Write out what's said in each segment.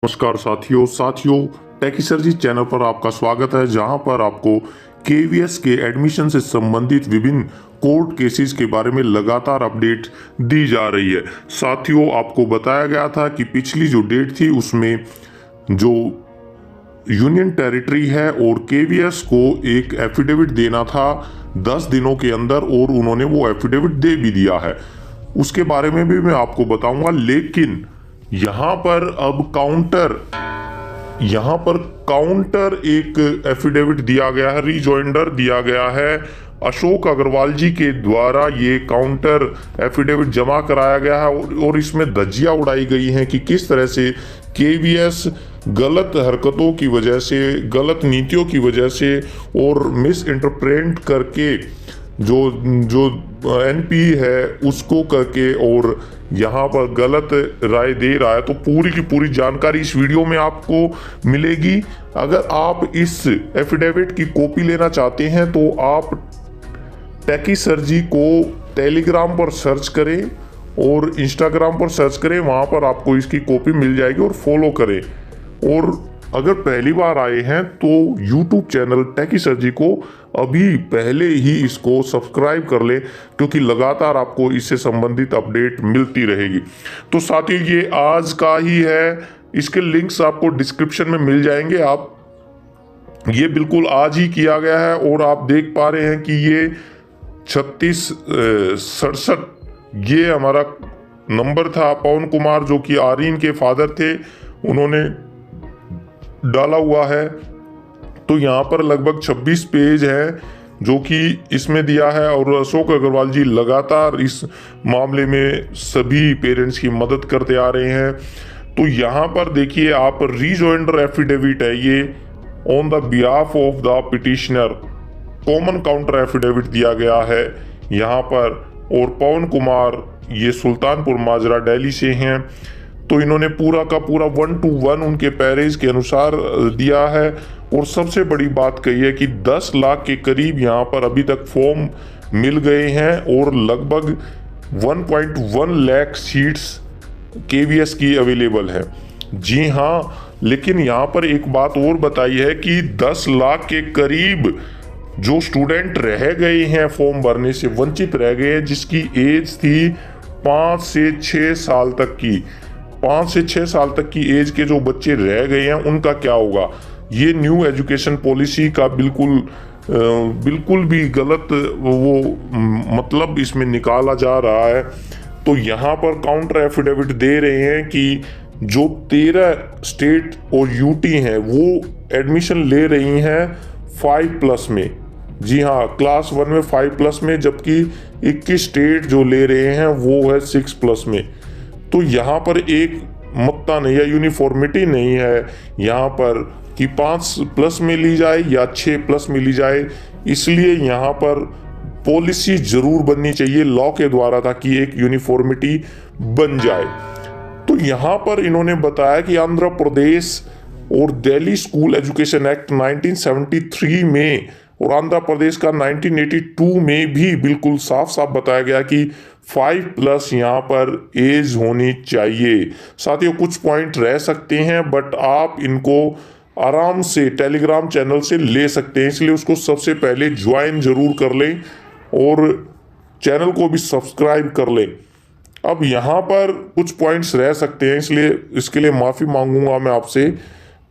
नमस्कार साथियों टेकी सर जी चैनल पर आपका स्वागत है, जहां पर आपको केवीएस के एडमिशन से संबंधित विभिन्न कोर्ट केसेस के बारे में लगातार अपडेट दी जा रही है। साथियों, आपको बताया गया था कि पिछली जो डेट थी उसमें जो यूनियन टेरिटरी है और केवीएस को एक एफिडेविट देना था 10 दिनों के अंदर, और उन्होंने वो एफिडेविट दे भी दिया है। उसके बारे में भी मैं आपको बताऊंगा, लेकिन यहाँ पर काउंटर एक एफिडेविट दिया गया है, रीजॉइंडर दिया गया है। अशोक अग्रवाल जी के द्वारा ये काउंटर एफिडेविट जमा कराया गया है और इसमें धज्जियां उड़ाई गई हैं कि किस तरह से केवीएस गलत हरकतों की वजह से, गलत नीतियों की वजह से और मिस इंटरप्रेट करके जो एनपी है उसको करके और यहाँ पर गलत राय दे रहा है। तो पूरी की पूरी जानकारी इस वीडियो में आपको मिलेगी। अगर आप इस एफिडेविट की कॉपी लेना चाहते हैं तो आप टेकी सर जी को टेलीग्राम पर सर्च करें और इंस्टाग्राम पर सर्च करें, वहाँ पर आपको इसकी कॉपी मिल जाएगी और फॉलो करें। और अगर पहली बार आए हैं तो यूट्यूब चैनल टेकी सर जी को अभी पहले ही इसको सब्सक्राइब कर ले, क्योंकि लगातार आपको इससे संबंधित अपडेट मिलती रहेगी। तो साथियों, ये आज का ही है, इसके लिंक्स आपको डिस्क्रिप्शन में मिल जाएंगे। आप ये बिल्कुल आज ही किया गया है और आप देख पा रहे हैं कि ये 3667 ये हमारा नंबर था। पवन कुमार जो कि आर्यन के फादर थे, उन्होंने डाला हुआ है। तो यहाँ पर लगभग 26 पेज है जो कि इसमें दिया है, और अशोक अग्रवाल जी लगातार इस मामले में सभी पेरेंट्स की मदद करते आ रहे हैं। तो यहाँ पर देखिए आप, रीजॉइंडर एफिडेविट है ये on the behalf of the petitioner, common counter affidavit दिया गया है यहाँ पर। और पवन कुमार ये सुल्तानपुर माजरा दिल्ली से हैं, तो इन्होंने पूरा का पूरा 1 to 1 उनके पैरेज के अनुसार दिया है। और सबसे बड़ी बात कही है कि 10 लाख के करीब यहाँ पर अभी तक फॉर्म मिल गए हैं और लगभग 1.1 लाख सीट्स केवीएस की अवेलेबल है। जी हाँ, लेकिन यहाँ पर एक बात और बताई है कि 10 लाख के करीब जो स्टूडेंट रह गए हैं, फॉर्म भरने से वंचित रह गए हैं, जिसकी एज थी 5 से 6 साल तक की। 5 से 6 साल तक की एज के जो बच्चे रह गए हैं उनका क्या होगा? ये न्यू एजुकेशन पॉलिसी का बिल्कुल भी गलत वो मतलब इसमें निकाला जा रहा है। तो यहाँ पर काउंटर एफिडेविट दे रहे हैं कि जो 13 स्टेट और यूटी हैं वो एडमिशन ले रही हैं 5+ में। जी हाँ, क्लास 1 में 5+ में, जबकि 21 स्टेट जो ले रहे हैं वो है 6+ में। तो यहाँ पर एक मत्ता नहीं है, यूनिफॉर्मिटी नहीं है यहाँ पर कि 5+ में ली जाए या 6+ में ली जाए। इसलिए यहाँ पर पॉलिसी जरूर बननी चाहिए लॉ के द्वारा, ताकि एक यूनिफॉर्मिटी बन जाए। तो यहाँ पर इन्होंने बताया कि आंध्र प्रदेश और दिल्ली स्कूल एजुकेशन एक्ट 1973 में और आंध्र प्रदेश का 1982 में भी बिल्कुल साफ साफ बताया गया कि 5+ यहाँ पर एज होनी चाहिए। साथियों, कुछ पॉइंट रह सकते हैं, बट आप इनको आराम से टेलीग्राम चैनल से ले सकते हैं, इसलिए उसको सबसे पहले ज्वाइन जरूर कर लें और चैनल को भी सब्सक्राइब कर लें। अब यहाँ पर कुछ पॉइंट्स रह सकते हैं, इसलिए इसके लिए माफ़ी मांगूंगा मैं आपसे।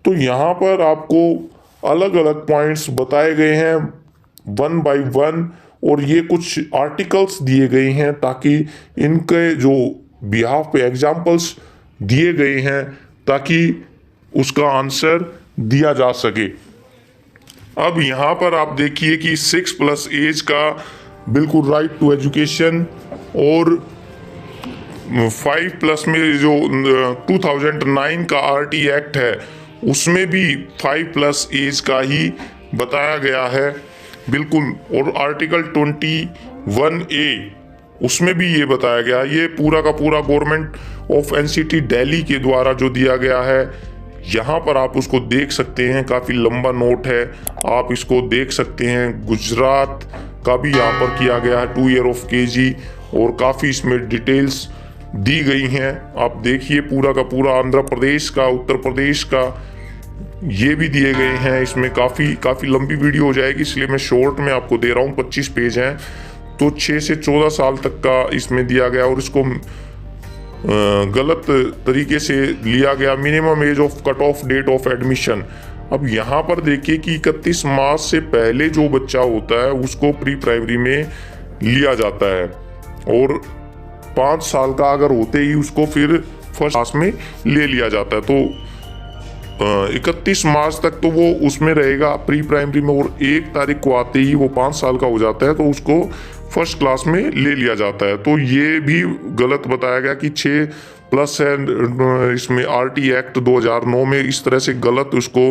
तो यहाँ पर आपको अलग अलग पॉइंट्स बताए गए हैं 1 by 1, और ये कुछ आर्टिकल्स दिए गए हैं ताकि इनके जो बिहाफ पे एग्जाम्पल्स दिए गए हैं ताकि उसका आंसर दिया जा सके। अब यहाँ पर आप देखिए कि 6+ एज का बिल्कुल राइट टू एजुकेशन, और 5+ में जो 2009 का RT एक्ट है उसमें भी 5+ एज का ही बताया गया है बिल्कुल। और आर्टिकल 21A उसमें भी ये बताया गया। ये पूरा का पूरा गवर्नमेंट ऑफ NCT दिल्ली के द्वारा जो दिया गया है, यहाँ पर आप उसको देख सकते हैं। काफ़ी लंबा नोट है, आप इसको देख सकते हैं। गुजरात का भी यहाँ पर किया गया है 2 ईयर ऑफ KG, और काफ़ी इसमें डिटेल्स दी गई हैं। आप देखिए पूरा का पूरा आंध्र प्रदेश का, उत्तर प्रदेश का ये भी दिए गए हैं। इसमें काफ़ी लंबी वीडियो हो जाएगी, इसलिए मैं शॉर्ट में आपको दे रहा हूँ। 25 पेज हैं, तो 6 से 14 साल तक का इसमें दिया गया और इसको गलत तरीके से लिया गया। Minimum age of cut off date of admission. अब यहाँ पर देखिए कि 31 मार्च से पहले जो बच्चा होता है उसको प्री प्राइमरी में लिया जाता है, और 5 साल का अगर होते ही उसको फिर फर्स्ट क्लास में ले लिया जाता है। तो 31 मार्च तक तो वो उसमें रहेगा प्री प्राइमरी में, और 1 तारीख को आते ही वो 5 साल का हो जाता है तो उसको फर्स्ट क्लास में ले लिया जाता है। तो ये भी गलत बताया गया कि 6+ है इसमें। RT एक्ट 2009 में इस तरह से गलत उसको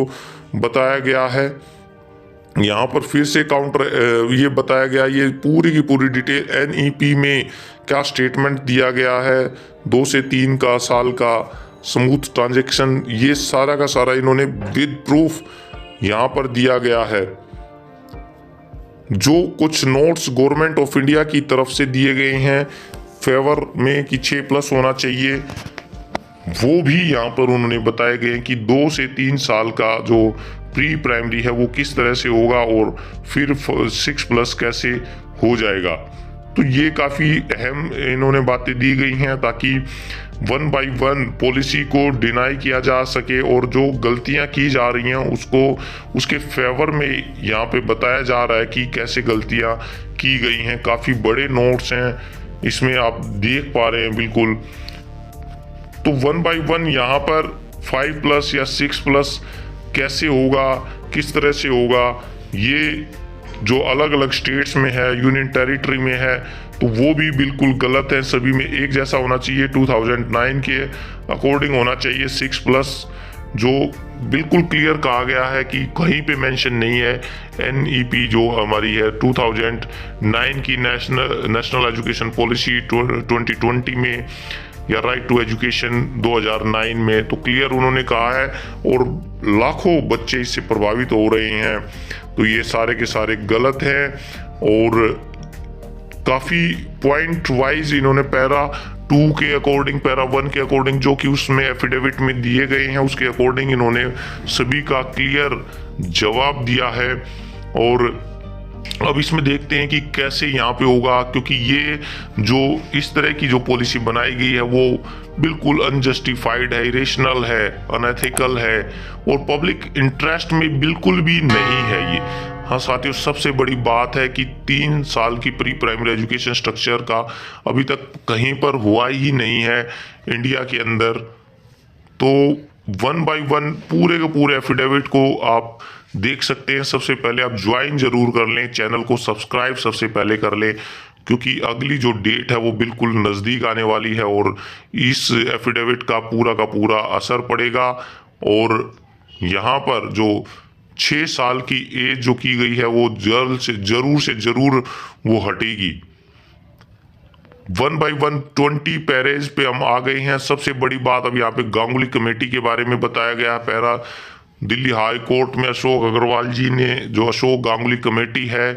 बताया गया है। यहाँ पर फिर से काउंटर ये बताया गया, ये पूरी की पूरी डिटेल NEP में क्या स्टेटमेंट दिया गया है, 2 से 3 का साल का स्मूथ ट्रांजैक्शन, ये सारा का सारा इन्होंने विद प्रूफ यहाँ पर दिया गया है। जो कुछ नोट्स गवर्नमेंट ऑफ इंडिया की तरफ से दिए गए हैं फेवर में कि 6+ होना चाहिए, वो भी यहाँ पर उन्होंने बताए गए हैं कि 2 से 3 साल का जो प्री प्राइमरी है वो किस तरह से होगा और फिर 6+ कैसे हो जाएगा। तो ये काफ़ी अहम इन्होंने बातें दी गई हैं ताकि 1 बाय 1 पॉलिसी को डिनाई किया जा सके, और जो गलतियां की जा रही हैं उसको उसके फेवर में यहाँ पे बताया जा रहा है कि कैसे गलतियां की गई हैं। काफ़ी बड़े नोट्स हैं इसमें, आप देख पा रहे हैं बिल्कुल। तो 1 बाय 1 यहाँ पर 5+ या 6+ कैसे होगा, किस तरह से होगा, ये जो अलग अलग स्टेट्स में है, यूनियन टेरिटरी में है, तो वो भी बिल्कुल गलत है। सभी में एक जैसा होना चाहिए। 2009 के अकॉर्डिंग होना चाहिए 6+, जो बिल्कुल क्लियर कहा गया है कि कहीं पे मेंशन नहीं है। NEP जो हमारी है 2009 की नेशनल एजुकेशन पॉलिसी 2020 में, या राइट टू एजुकेशन 2009 में, तो क्लियर उन्होंने कहा है, और लाखों बच्चे इससे प्रभावित हो रहे हैं। तो ये सारे के सारे गलत हैं, और काफ़ी पॉइंट वाइज इन्होंने पैरा 2 के अकॉर्डिंग, पैरा 1 के अकॉर्डिंग, जो कि उसमें एफिडेविट में दिए गए हैं उसके अकॉर्डिंग इन्होंने सभी का क्लियर जवाब दिया है। और अब इसमें देखते हैं कि कैसे यहाँ पे होगा, क्योंकि ये जो इस तरह की जो पॉलिसी बनाई गई है वो बिल्कुल अनजस्टिफाइड है, इरेशनल है, अनएथिकल है, और पब्लिक इंटरेस्ट में बिल्कुल भी नहीं है ये। हाँ साथियों, सबसे बड़ी बात है कि 3 साल की प्री प्राइमरी एजुकेशन स्ट्रक्चर का अभी तक कहीं पर हुआ ही नहीं है इंडिया के अंदर। तो 1 बाय 1 पूरे के पूरे एफिडेविट को आप देख सकते हैं। सबसे पहले आप ज्वाइन जरूर कर लें, चैनल को सब्सक्राइब सबसे पहले कर लें, क्योंकि अगली जो डेट है वो बिल्कुल नज़दीक आने वाली है और इस एफिडेविट का पूरा असर पड़ेगा। और यहाँ पर जो 6 साल की एज जो की गई है वो जरूर से जरूर वो हटेगी। 1 बाय 1 20 पैरेज पे हम आ गए हैं। सबसे बड़ी बात अब यहाँ पे गांगुली कमेटी के बारे में बताया गया है। पैरा दिल्ली हाई कोर्ट में अशोक अग्रवाल जी ने, जो अशोक गांगुली कमेटी है,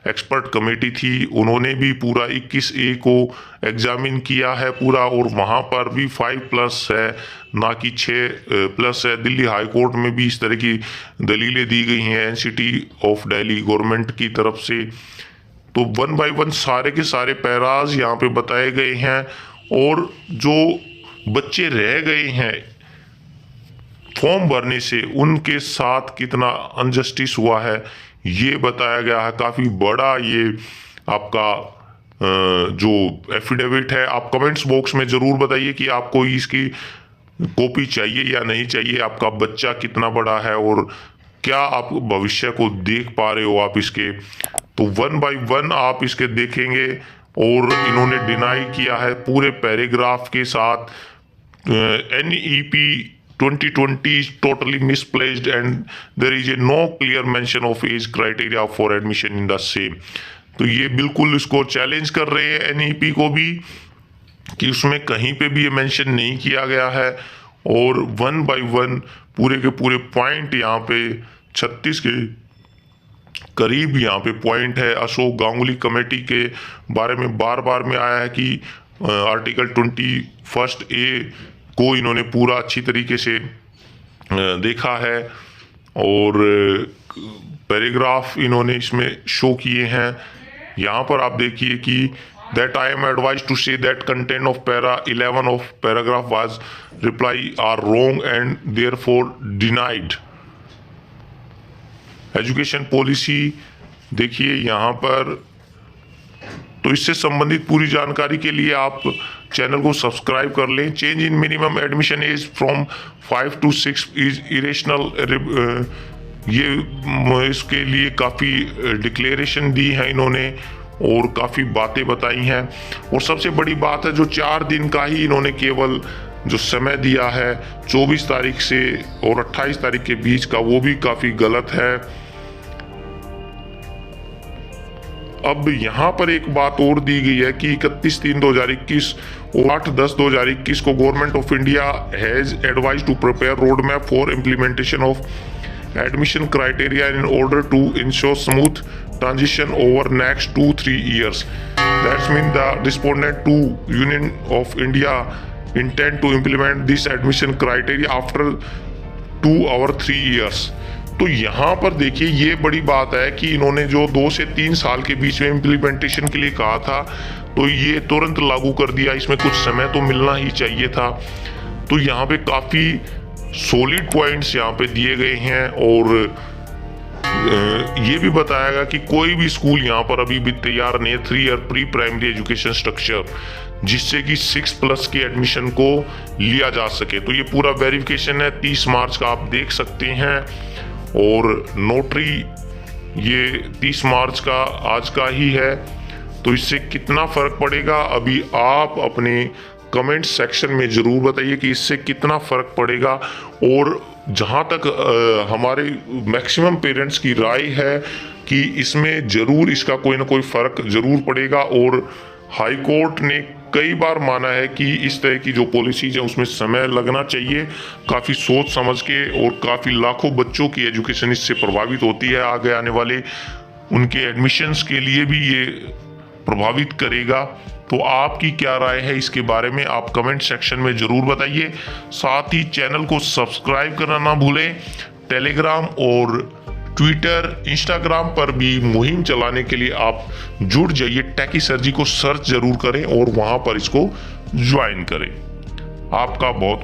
एक्सपर्ट कमेटी थी, उन्होंने भी पूरा 21A को एग्जामिन किया है पूरा, और वहाँ पर भी 5+ है, ना कि 6+ है। दिल्ली हाई कोर्ट में भी इस तरह की दलीलें दी गई हैं NCT ऑफ दिल्ली गवर्नमेंट की तरफ से। तो 1 बाय 1 सारे के सारे पैराज यहाँ पे बताए गए हैं, और जो बच्चे रह गए हैं फॉर्म भरने से उनके साथ कितना अनजस्टिस हुआ है ये बताया गया है। काफ़ी बड़ा ये आपका जो एफिडेविट है। आप कमेंट्स बॉक्स में ज़रूर बताइए कि आपको इसकी कॉपी चाहिए या नहीं चाहिए, आपका बच्चा कितना बड़ा है और क्या आप भविष्य को देख पा रहे हो आप इसके। तो 1 बाय 1 आप इसके देखेंगे, और इन्होंने डिनाई किया है पूरे पैराग्राफ के साथ। NEP 2020 is totally misplaced and there is a no clear mention of age criteria for admission in the same। तो ये बिल्कुल इसको चैलेंज कर रहे हैं NEP को भी कि उसमें कहीं पे भी ये मेंशन नहीं किया गया है। और 1 बाय 1 पूरे के पूरे पॉइंट यहाँ पे 36 के करीब यहाँ पे पॉइंट है। अशोक गांगुली कमेटी के बारे में बार बार में आया है कि आर्टिकल 21A को इन्होंने पूरा अच्छी तरीके से देखा है और पैराग्राफ इन्होंने इसमें शो किए हैं। यहाँ पर आप देखिए कि that I am advised to say that content of para 11 of paragraph was reply are wrong and therefore denied। Education policy देखिए यहाँ पर, तो इससे संबंधित पूरी जानकारी के लिए आप चैनल को सब्सक्राइब कर लें। Change in minimum admission age from 5 to 6 is irrational, ये इसके लिए काफ़ी डिक्लेरेशन दी है इन्होंने और काफ़ी बातें बताई हैं। और सबसे बड़ी बात है जो 4 दिन का ही इन्होंने केवल जो समय दिया है 24 तारीख से और 28 तारीख के बीच का, वो भी काफ़ी गलत है। अब यहाँ पर एक बात और दी गई है कि 31/3/2021 और 8/10/2021 को government of India has advise to prepare road map for implementation of admission criteria in order to ensure smooth transition over next 2-3 years. That means the respondent to Union of India intend to implement this admission criteria after 2 or 3 years. तो यहाँ पर देखिए ये बड़ी बात है कि इन्होंने जो 2 से 3 साल के बीच में इम्प्लीमेंटेशन के लिए कहा था तो ये तुरंत लागू कर दिया। इसमें कुछ समय तो मिलना ही चाहिए था। तो यहाँ पे काफ़ी सॉलिड पॉइंट्स यहाँ पे दिए गए हैं और ये भी बताया गया कि कोई भी स्कूल यहाँ पर अभी भी तैयार नहीं है 3 year pre primary education structure, जिससे कि 6+ के एडमिशन को लिया जा सके। तो ये पूरा वेरिफिकेशन है 30 मार्च का, आप देख सकते हैं। और नोटरी ये 30 मार्च का आज का ही है। तो इससे कितना फर्क पड़ेगा अभी आप अपने कमेंट सेक्शन में ज़रूर बताइए कि इससे कितना फ़र्क पड़ेगा। और जहाँ तक हमारे मैक्सिमम पेरेंट्स की राय है कि इसमें ज़रूर इसका कोई ना कोई फ़र्क ज़रूर पड़ेगा। और हाई कोर्ट ने कई बार माना है कि इस तरह की जो पॉलिसीज है उसमें समय लगना चाहिए, काफ़ी सोच समझ के, और काफ़ी लाखों बच्चों की एजुकेशन इससे प्रभावित होती है। आगे आने वाले उनके एडमिशन्स के लिए भी ये प्रभावित करेगा। तो आपकी क्या राय है इसके बारे में आप कमेंट सेक्शन में ज़रूर बताइए। साथ ही चैनल को सब्सक्राइब करना ना भूलें। टेलीग्राम और ट्विटर, इंस्टाग्राम पर भी मुहिम चलाने के लिए आप जुड़ जाइए। टेकी सर जी को सर्च जरूर करें और वहाँ पर इसको ज्वाइन करें। आपका बहुत